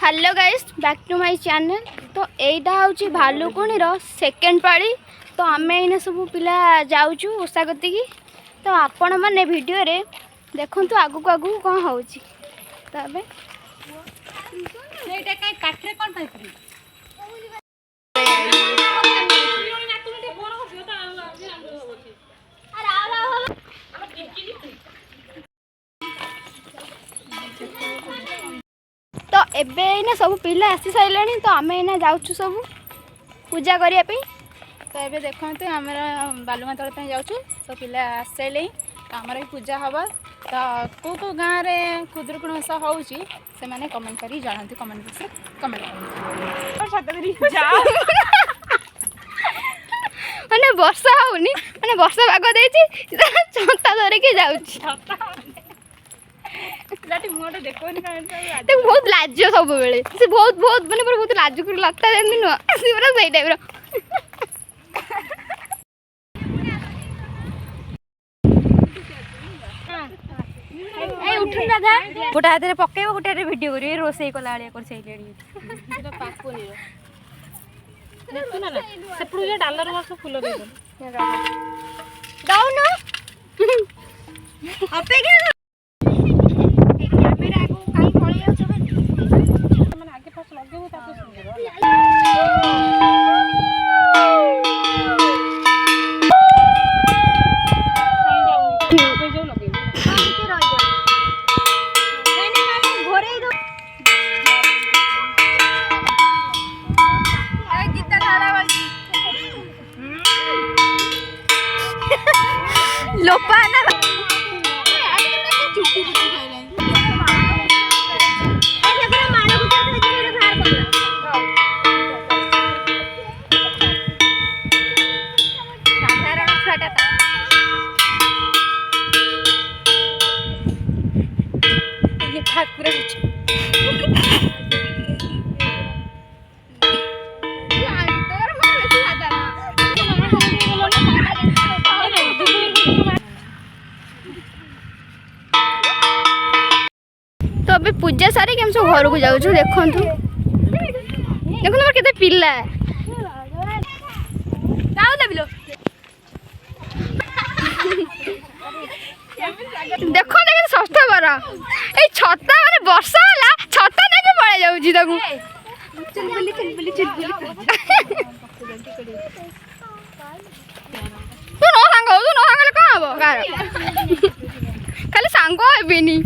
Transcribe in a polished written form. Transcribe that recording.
Hello guys back to my channel. तो एटा हूँ भालुकुणीर सेकेंड पाली। तो आम एने सब पिला जाऊँ ओषा कति। तो आपण मैंने वीडियो रे देखु आगू आगू कौन हो। तो एबे सब पिला आसी सारे। तो आम एना जाऊँ सब पूजा करने। तो ये देखते आम बालुमा तल जाऊँ सब पिला आस सारे। तो आमर भी पूजा हम। तो कौ गाँव में खुदुरुकुणी ओषा हो कमेंट कर जानते। कमेंट बॉक्स कमेंट मैंने वर्षा होनी मैंने वर्षा पाग दे छता धरिकी जाऊँ। बहुत लाज सब बेले से बहुत बहुत मैंने बहुत लाज कर लता जमी नुह पूरा से टाइप गोटे हाथ में पकड़ गोटे हाथ भिड कर रोसे कला कर डालर वर्ष फुल दौन अपेक्षा लोपाना ठाकुर तो अभी पूजा सारी केम सब घर को जाऊँ। देखो देखो मोर केते पिला देखो देख षष्ठ बर ये छता माने वर्षा है छता नहीं पड़ा जाऊँ। तू न सांग कौन हम खाली सांग हेनी।